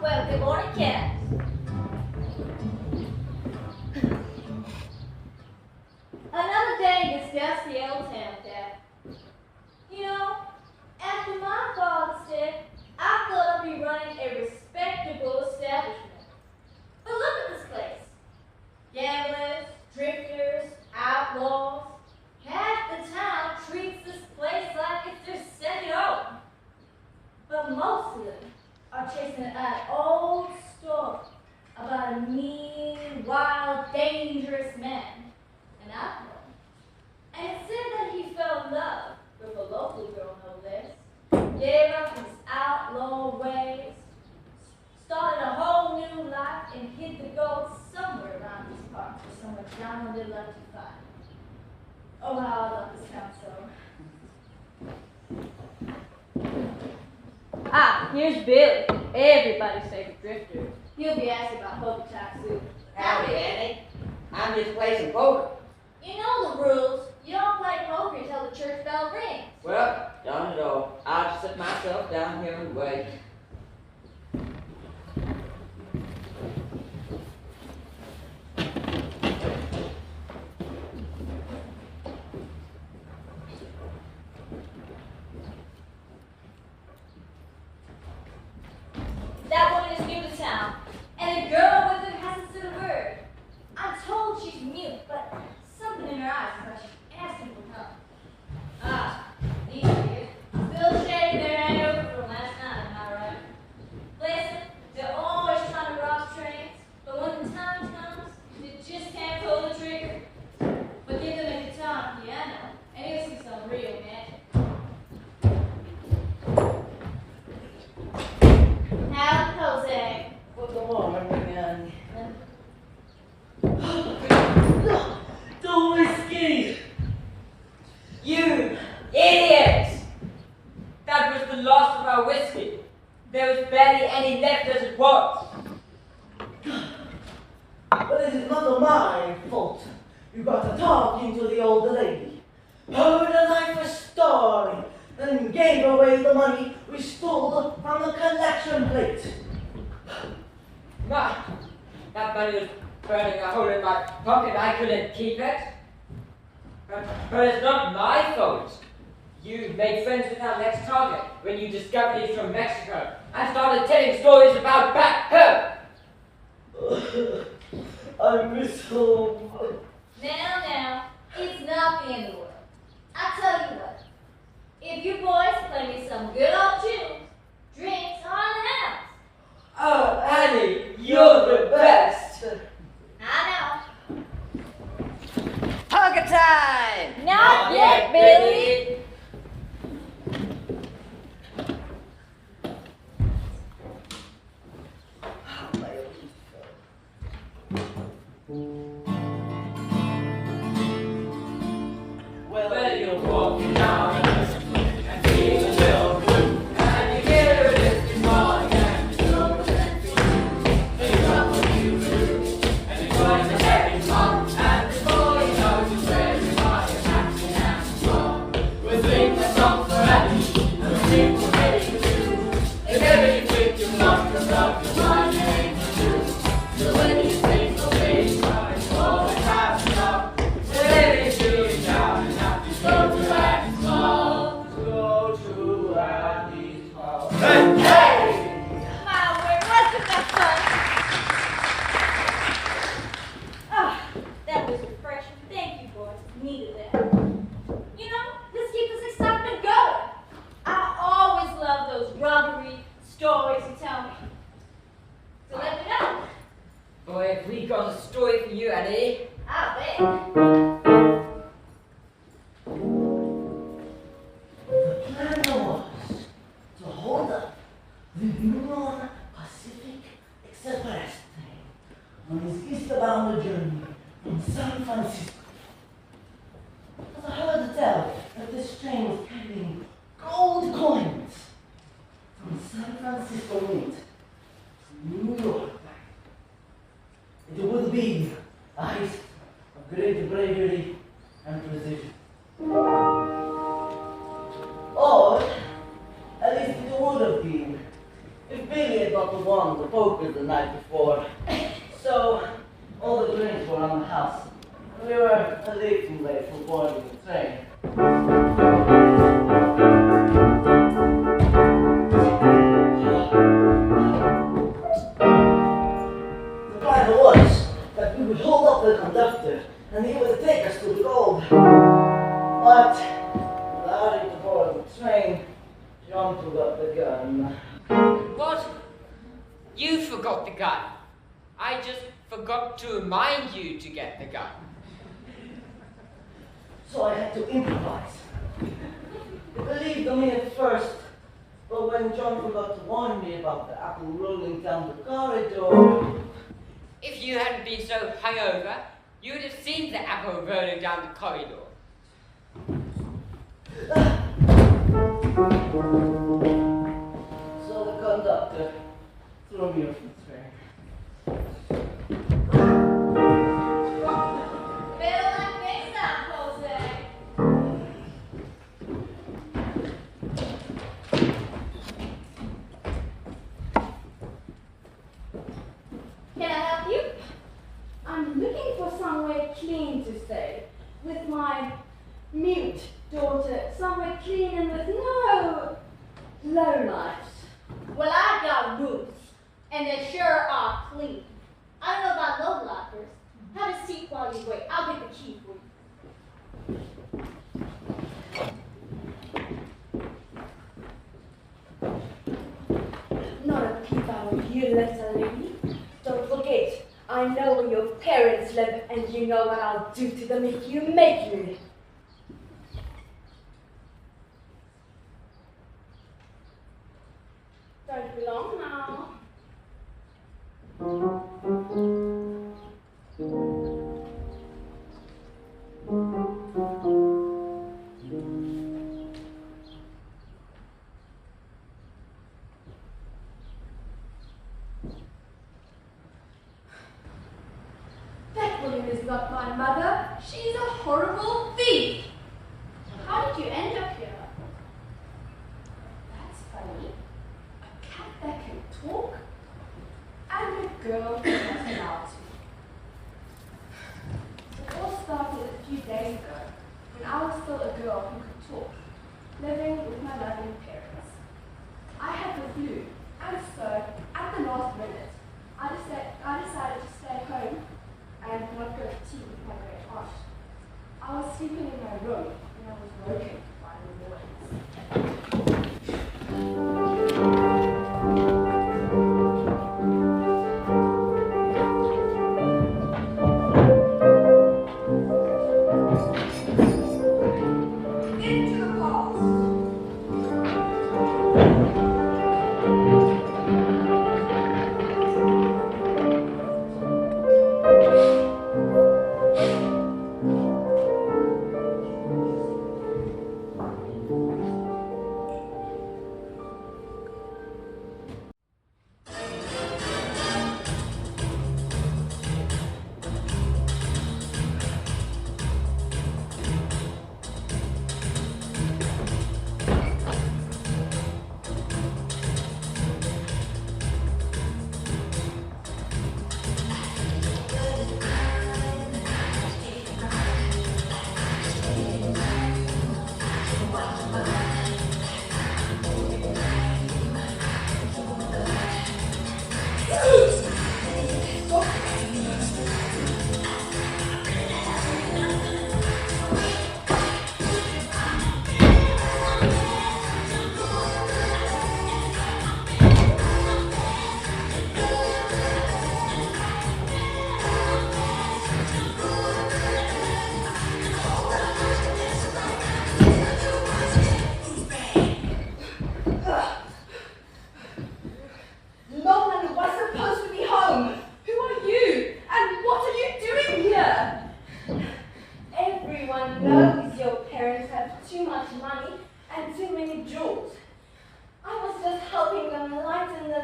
Well, good morning, Cat. Another day in this dusty old town, Cat. You know, after my father's death, I thought I'd be running a respectable establishment. But look at this place. Gamblers, drifters, outlaws. Half the town treats this place like it's their second home. But most of them are chasing an old story about a mean, wild, dangerous man, an outlaw. And it said that he fell in love with a local girl, no less, gave up his outlaw ways, started a whole new life, and hid the gold somewhere around these parts where someone down on their luck to find. Oh, how I love this town so. Ah, here's Billy, everybody's favorite drifter. He'll be asking about poker time soon. Howdy, Annie. I'm just playing some poker. You know the rules. You don't play poker until the church bell rings. Well, darn it all. I'll just sit myself down here and wait. That woman is new to town, and the girl with her hasn't said a word. I'm told she's mute, but something in her eyes is like she's asking for help. Ah, these kids. Still shaking their hangover from last night, am I right? Listen, they're always trying to rob trains, but when the time comes, they just can't pull the trigger. But give them a guitar and piano, and you'll see some real magic. Now, Jose. What's the morning, Annie? The whiskey! You idiots! That was the last of our whiskey. There was barely any left as it was. But it is not my fault. You got to talking to the old lady. Heard a life story, and gave away the money we stole from the collection plate. That money was burning a hole in my pocket. I couldn't keep it. But it's not my fault. You made friends with our next target when you discovered he's from Mexico and started telling stories about back home. I miss home. Now, it's not the end of the world. I tell you what, if you boys play me some good old tunes, drinks are in the house. Oh, Annie, you're the best. I Poker time! know. Not yet, Billy. Well, you're walking down and feeling a little blue, and you hear it this morning, and you know that things are what you do, and you're going to heaven come, and before you know you're ready by your action and song. We'll sing the song for Annie, and we'll sing for Billy too. If ever you think you're not the love, you're my name too. So when you sing for Billy, you always have to know. Whatever you do, you're down and out. Go to Annie's home. Go to Annie's home. Hey! My word, wasn't that fun? Ah, that was refreshing. Thank you, boys. Needed that. You know, this keeps this excitement going. I always love those robbery stories you tell me. So let me know. Boy, have we got a story for you, Annie. I bet. the plan was to hold up the Union Pacific express train on his eastbound journey from San Francisco. As I heard tell that this train was carrying gold coins from San Francisco Mint to New York. It would be a heist of great bravery and precision. Or, at least it would have been, if Billy had not won the poker the night before. So, all the drinks were on the house. We were a little late for boarding the train. The plan was that we would hold up the conductor and he would take us to the gold. But, without him to board the train, John forgot the gun. What? You forgot the gun. I just forgot to remind you to get the gun. So I had to improvise. I believed me at first, but when John forgot to warn me about the apple rolling down the corridor, If you hadn't been so hungover, you would have seen the apple rolling down the corridor. so the conductor threw me off the train. Better luck next time, Jose. Can I help you? I'm looking for somewhere clean to stay with my mute daughter. Somewhere clean and with no lowlifes. Well, I've got rooms, and they sure are clean. I don't know about lowlifers. Have a seat while you wait. I'll get the key for you. Not a peep out of you, little lady. Don't forget, I know where your parents live, and you know what I'll do to them if you make me. Don't be long now. That woman is not my mother. She's a horrible thief. How did you end up here? That's funny. A cat that can talk and a girl who doesn't allowed to. It all started a few days ago when I was still a girl who could talk, living with my loving parents. I had the flu, and so at the last minute, I decided to stay home and not go to tea with my great aunt. I was sleeping in my room when I was woken by the noise.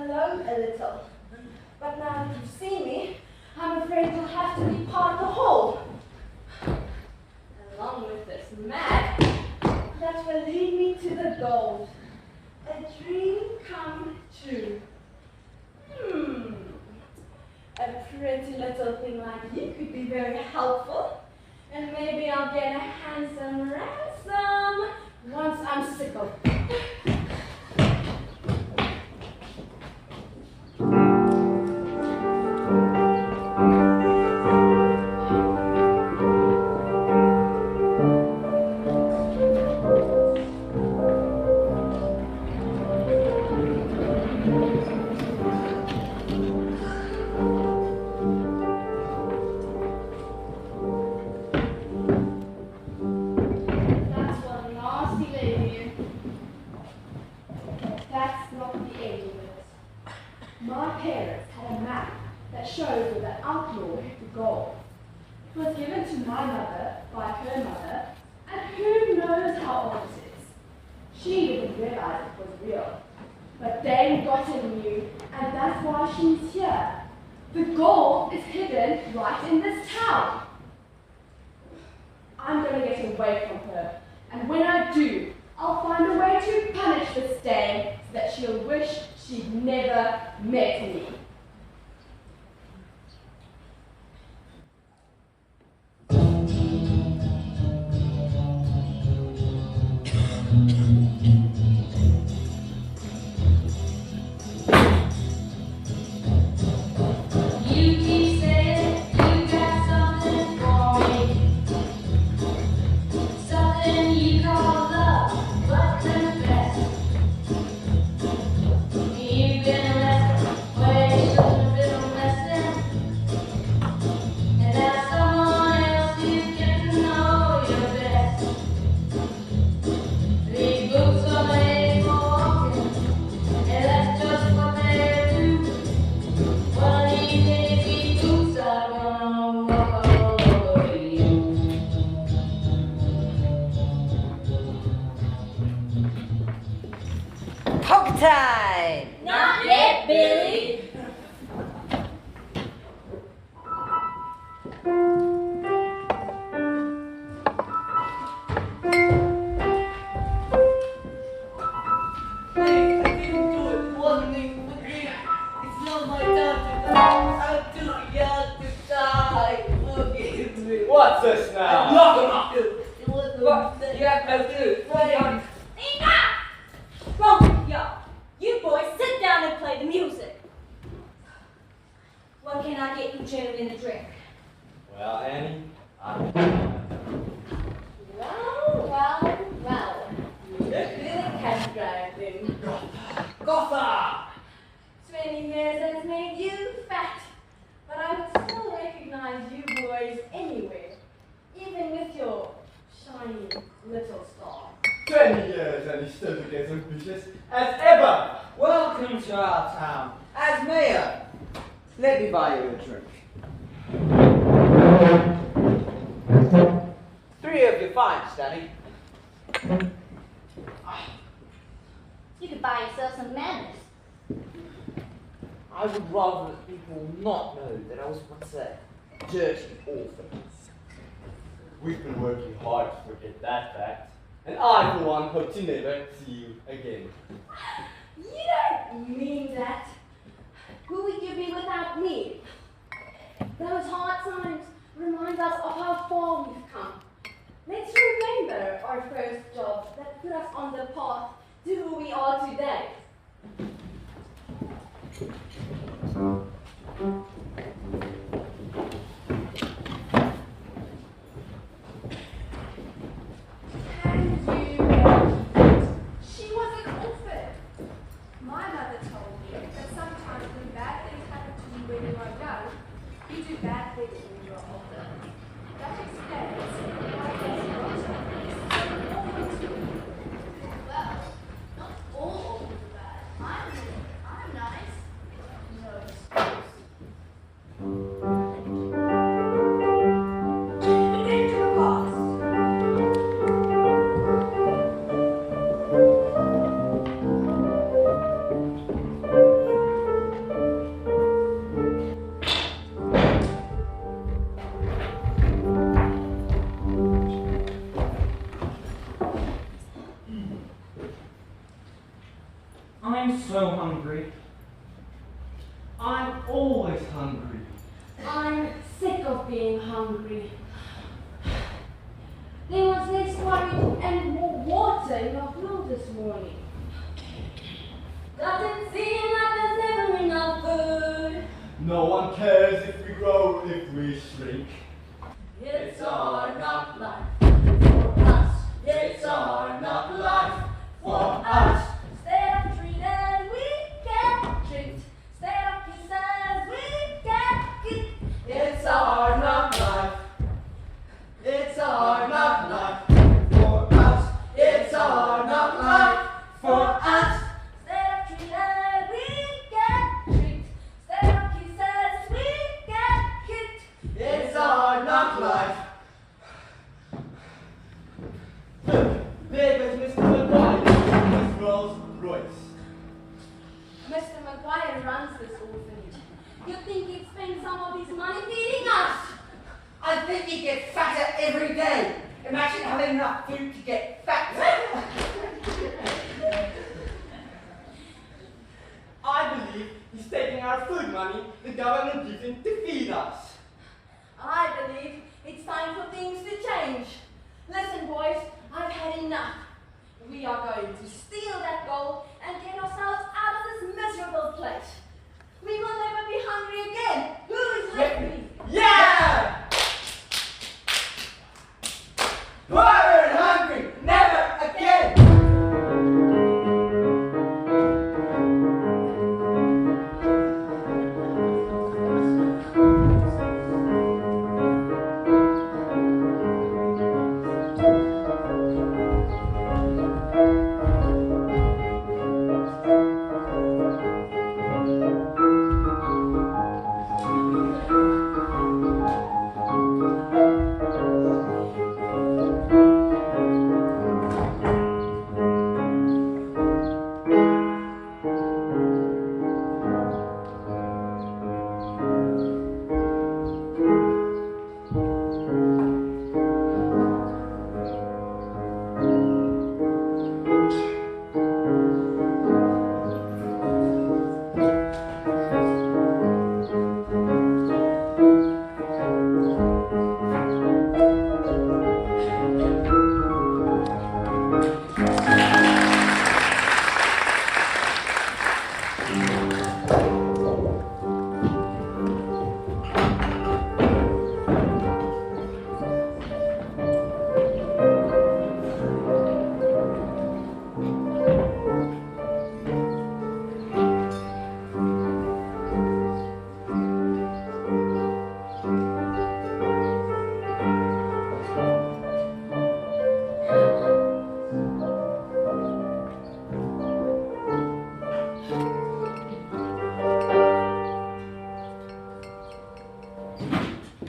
alone a little. But now that you see me, I'm afraid you'll have to be part of the whole. Along with this map that will lead me to the gold. A dream come true. A pretty little thing like you could be very helpful. And maybe I'll get a handsome ransom once I'm sick of it. My parents had a map that showed where the outlaw hid the gold. It was given to my mother by her mother, and who knows how old it is. She didn't realize it was real. But Dame Gotten knew, and that's why she's here. The gold is hidden right in this town. I'm going to get away from her, and when I do, I'll find a way to punish this Dame so that she'll wish she'd never met me. Time! Not yet, Billy. Hey, I didn't do it. It wasn't even the dream. It's not my time to die. I'm too young to die. Forgive me. What's this now? Nothing. It was the You have no clue. Right. Enough! Wrong with y'all. You boys sit down and play the music. What can I get you gentlemen to drink? Well, Annie, Well. You really can drive them. Gotha! 20 years has made you fat, but I would still recognize you boys anywhere, even with your shiny little star. 20 years and he's still as ambitious as ever. Welcome to our town. As mayor, let me buy you a drink. 3 of your finest, Danny. You could buy yourself some manners. I would rather that people not know that I was once a dirty orphan. We've been working hard to forget that fact, and I, for one, hope to never see you again. You don't mean that. Who would you be without me? Those hard times remind us of how far we've come. Let's remember our first jobs that put us on the path to who we are today. She was an orphan. My mother told me that sometimes when bad things happen to you when you are young, you do bad things when you are older. That explains why there's not so orphan to you. Well, not all orphans are bad. I'm nice. No. I'm always hungry. I'm sick of being hungry. There was less porridge and more water in your floor this morning. Doesn't seem like there's ever enough food. No one cares if we grow, if we shrink. It's our not life for us. It's our not life for us. Instead of treated, we get treated. Instead of kisses, we get kissed. It's our not life. It's our not life for us. It's our not life for us. Instead of treated, we get treated. Instead of kisses, we get kissed. It's our not life. Look, there goes Mr. McGuire, his Rolls Royce. Mr. McGuire runs this orphanage. You think he'd spend some of his money feeding us? I think he gets fatter every day. Imagine having enough food to get fat. I believe he's taking our food money the government gives him to feed us. I believe it's time for things to change. Listen, boys, I've had enough. We are going to steal that gold and get ourselves out of this miserable place. We will never be hungry again. Who is with me? Yeah! Poor and hungry, never again!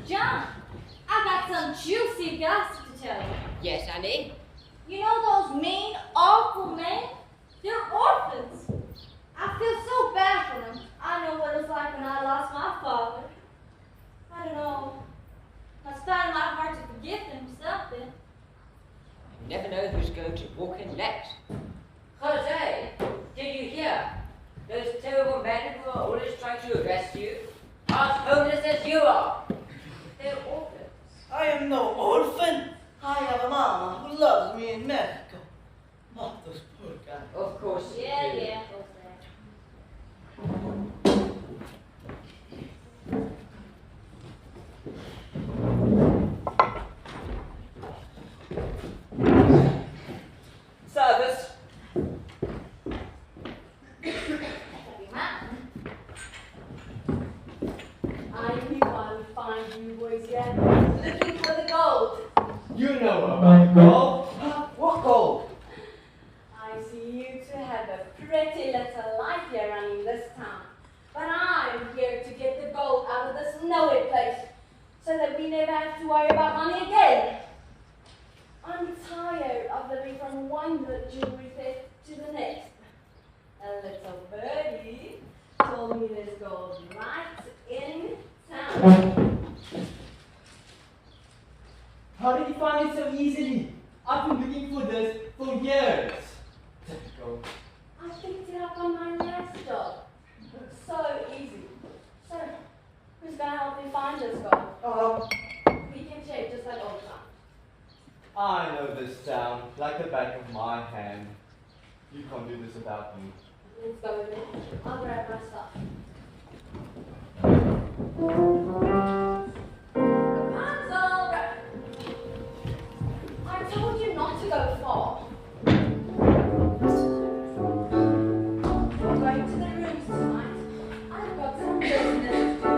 John, I got some juicy gossip to tell you. Yes, Annie? You know those mean, awful men? They're orphans. I feel so bad for them. I know what it was like when I lost my father. I don't know. I found my heart to forgive them something. You never know who's going to walk in next. Jose, did you hear? Those terrible men who are always trying to arrest you are as homeless as you are. They're orphans. I am no orphan. I have a mama who loves me in Mexico. Not those poor guys. Of course you Yeah, do. yeah. Service. I knew I would find you boys yet. Looking for the gold. You know about gold. What gold? I see you two have a pretty little life here running this town. But I'm here to get the gold out of this snowy place so that we never have to worry about money again. I'm tired of living from one jewelry theft to the next. A little birdie told me there's gold right in town. How did you find it so easily? I've been looking for this for years. Typical. I picked it up on my last job. So easy. without you. Let's go with it. I'll grab my stuff. Rapunzel! I told you not to go far. We're going to the rooms tonight. I've got some business to do.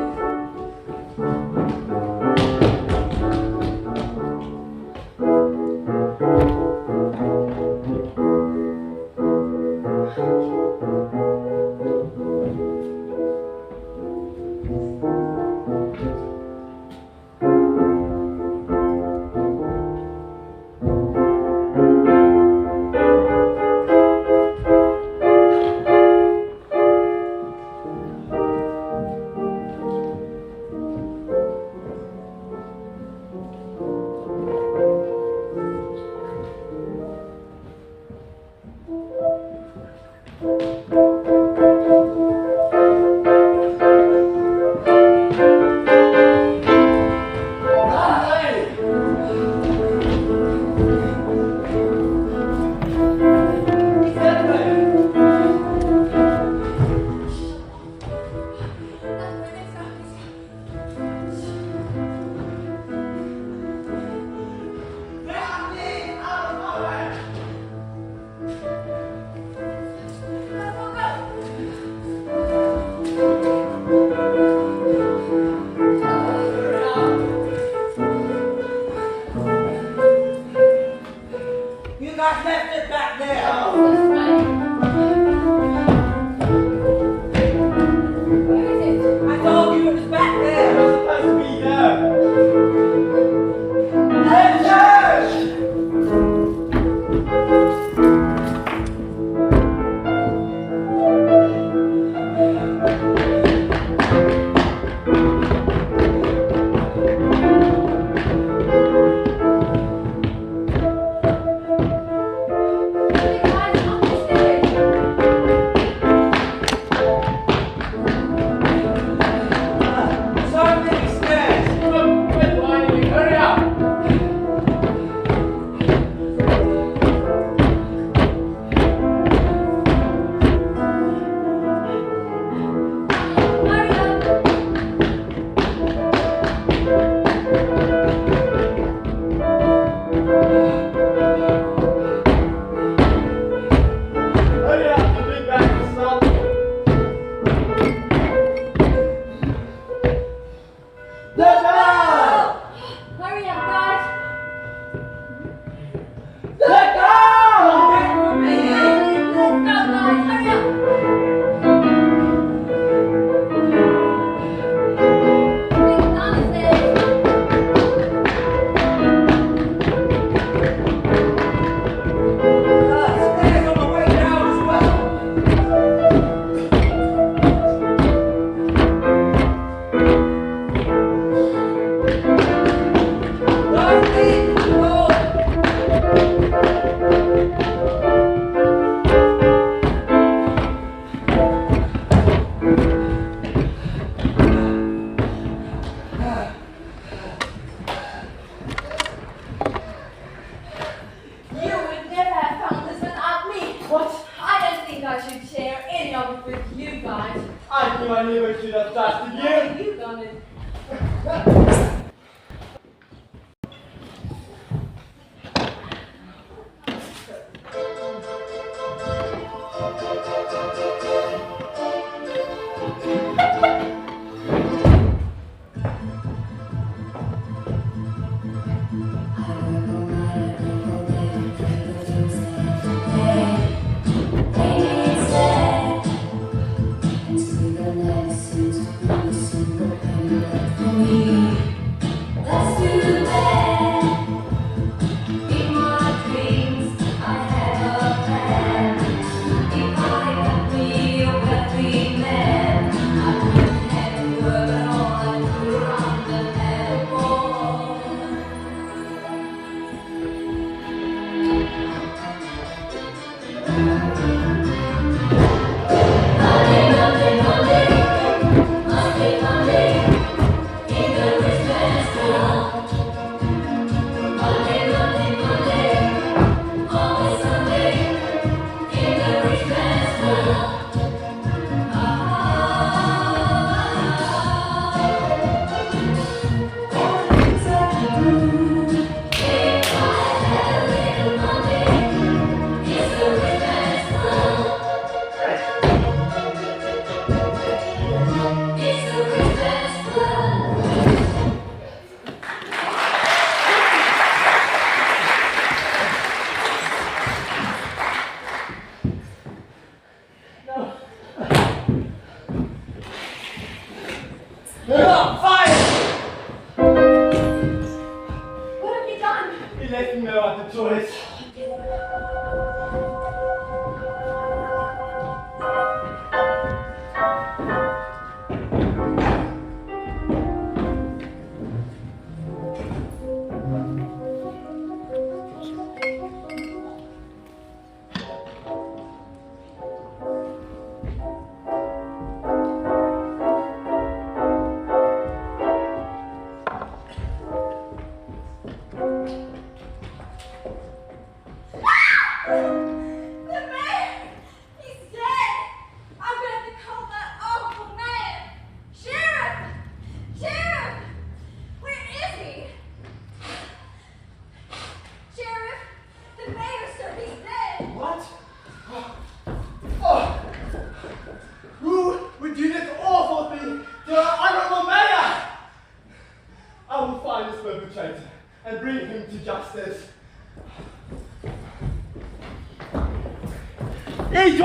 You guys left it back there. That's right. Where is it? I told you it was back there. You're supposed to be there. Hey, church! The guy's on the stairs. So many stairs. Quit whining, hurry up! Hurry up. Hurry up, the big bag is starting. Look out! Hurry up, guys. Let go! Wait for me. Let's go, guys. Hurry up. Bring down the stairs. Stairs on the way down as well. Don't leave the door. You would never have found this without me. What? I don't think I should share any of it with you guys. I knew I never should have trusted you. You done it. And see the legacy to be a single penny left for me.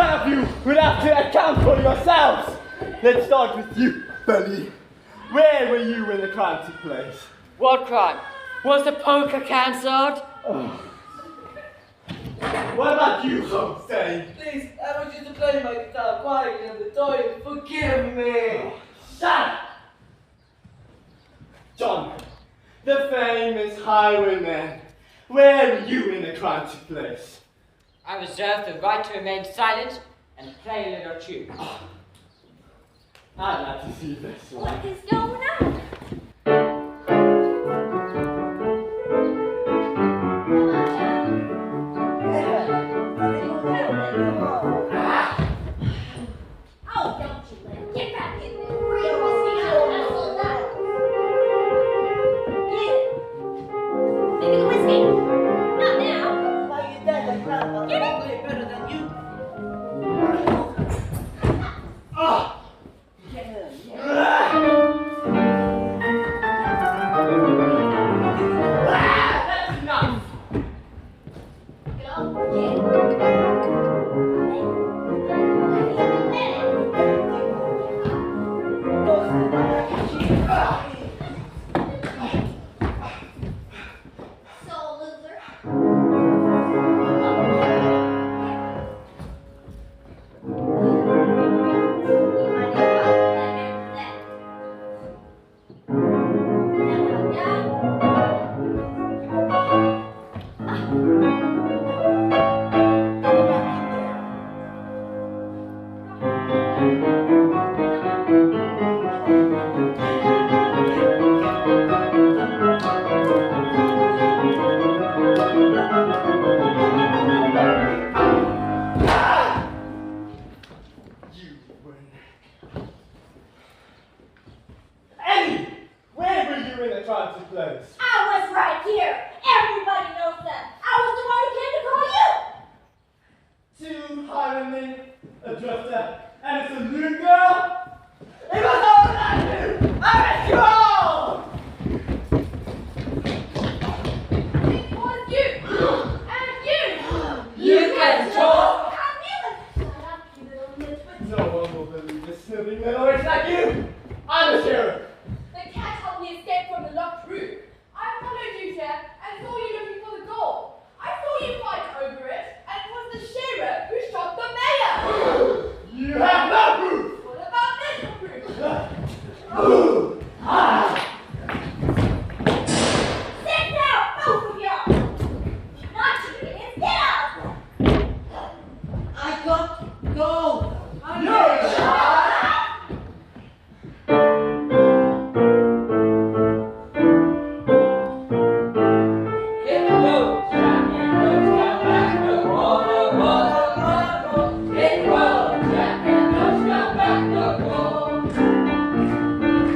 one of you will have to account for yourselves. Let's start with you, Benny. Where were you when the crime took place? What crime? Was the poker cancelled? What about you, Jose? Please, I want you to play my guitar quietly on the toilet. Forgive me. Shut up! John, the famous highwayman. Where were you when the crime took place? I reserve the right to remain silent and play a little tune. I'd like to see this one. What is going on? Oh, don't you let him get back in there. Free whiskey out of household that. Get it. Give me the whiskey. Not now. Why you dead like grandma? Get it? Way better than you. Ah! That's enough! So, loser. Eddie! Where were you when the crime took place? I was right here. Everybody knows that. I was the one who came to call you. Two highwaymen, a drifter, and a saloon girl? It was all about you! I arrest you all! It was you! And you! You can talk! I knew it. Shut up, you little misfit. No one will believe this sniveling little witch like you! I'm the sheriff! The cat helped me escape from the locked room. I followed you here and saw you looking for the gold. I saw you fight over it, and it was the sheriff who shot the mayor. You have no proof! What about this proof? Sit down, both of you. Not you, it's get out. I got gold. You're a child! Hit the road, Jack, and don't come back no more. Hit the road, Jack, and don't come back no more.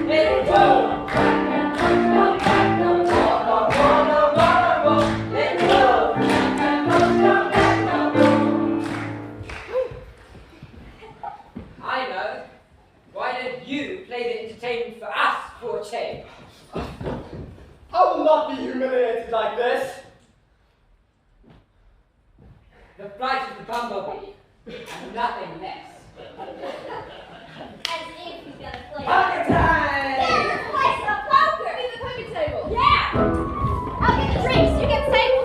Hit the road, Jack, and don't come back no more. Hit the road, Jack, and don't come back no more. I know. Why don't you play the entertainment for us for a change? I will not be humiliated like this! The flight of the bumblebee, and nothing less. As if he's gonna play. Poker time! Let's play some poker. Give me the poker table. Yeah. I'll get the drinks. You get the table.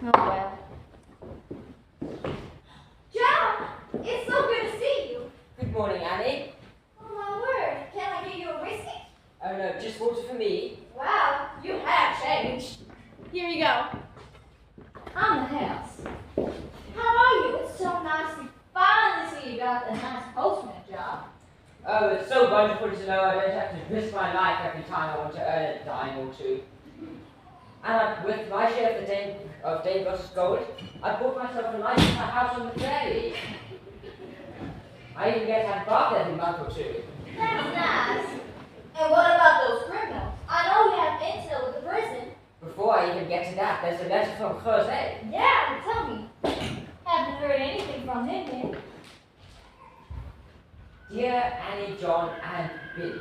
Oh well. John, it's so good to see you. Good morning, Annie. Oh my word, can I get you a whiskey? Oh no, just water for me. Wow, you have changed. Here you go. I'm the house. How are you? It's so nice to finally see you got the nice postman job. Oh, it's so wonderful to know I don't have to risk my life every time I want to earn a dime or two. And with my share of Dame Gos's gold, I bought myself a nice house on the prairie. I even get to have a bath every month or two. That's nice. And what about those criminals? I know you have intel with the prison. Before I even get to that, there's a letter from Jose. Yeah, but tell me. Haven't heard anything from him yet. Dear Annie, John, and Billy.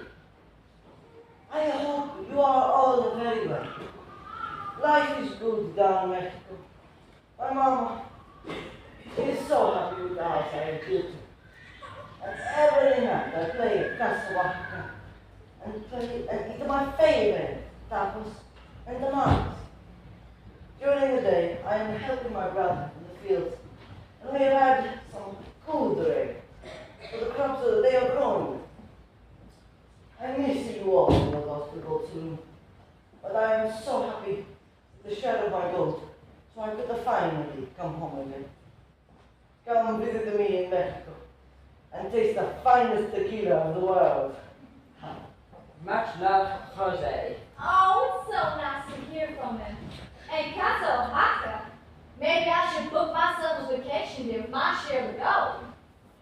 I hope you are all very well. Life is good down in Mexico. My mama is so happy with the house I have built. And every night I play Casawaca and eat my favorite tacos and tamales. During the day, I am helping my brother in the fields, and we have had some good rain for the crops that they are growing. I miss you all in the hospital soon, but I am so happy to share my goat, so I could finally come home again. Come visit me in Mexico and taste the finest tequila of the world. Much love, Jose. Oh, it's so nice to hear from him. And Casa Oaxaca. Maybe I should book myself a vacation there with my share of gold.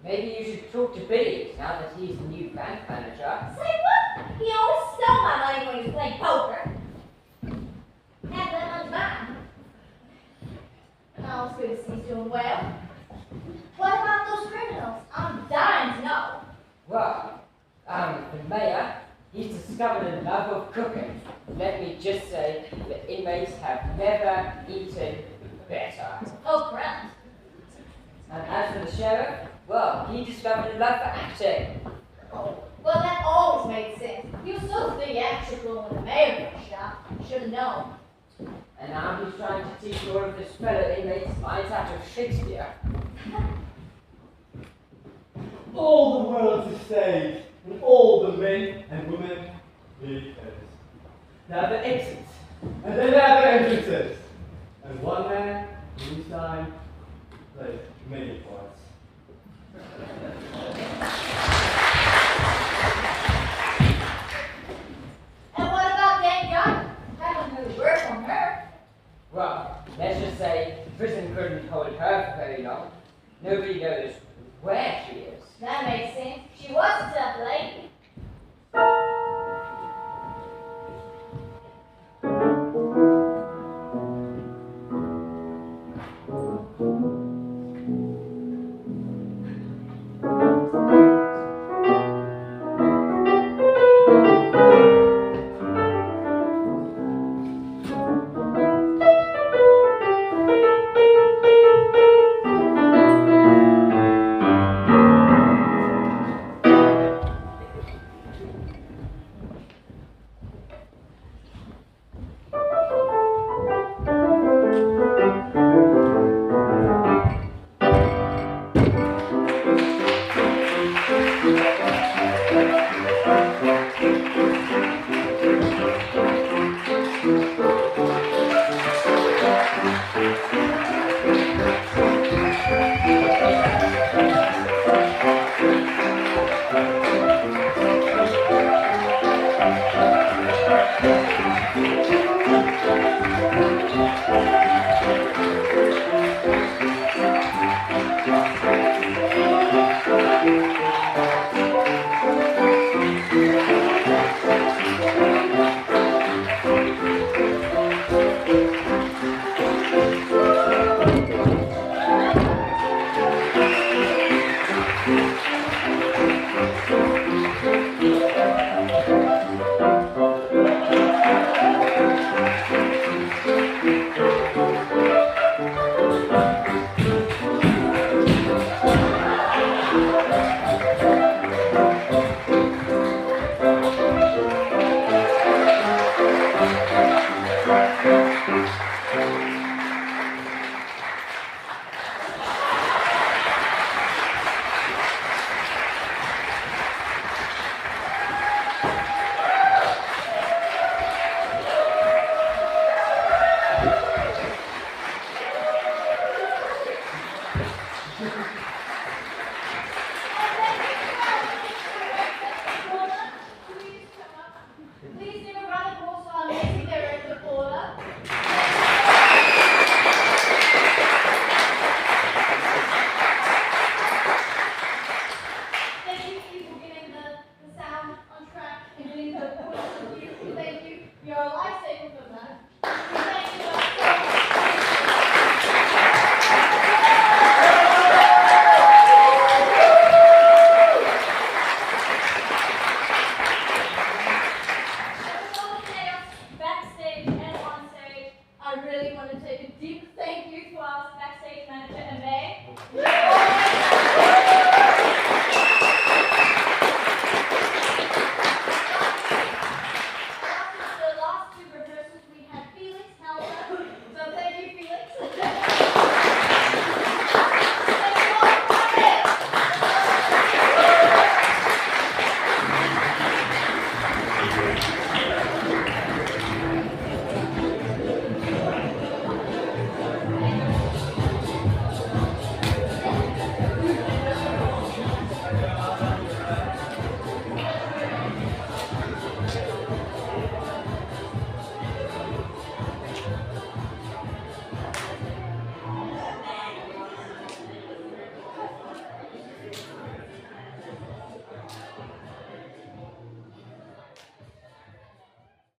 Maybe you should talk to Billy now that he's the new bank manager. Say what? He always stole my money when he was playing poker. Half that money's mine. Oh, it's good to see he's doing well. What about those criminals? I'm dying to know. Well, the mayor, he's discovered a love of cooking. Let me just say, the inmates have never eaten better. Oh, crap. And as for the sheriff, well, he discovered a love for acting. Oh, well, that always made sense. He was so theatrical when the mayor got shot. Should have known. And now he's trying to teach all of his fellow inmates lines out of Shakespeare. All the world's a stage, and all the men and women need pairs. There are the exits, and then there are the entrances. And one man, each time, plays many parts. And what about Dame Gunn? Haven't heard a word from her. Well, let's just say prison couldn't hold her for very long. Nobody knows where she is. That makes sense. She was a tough lady. really want to take a deep thank you to our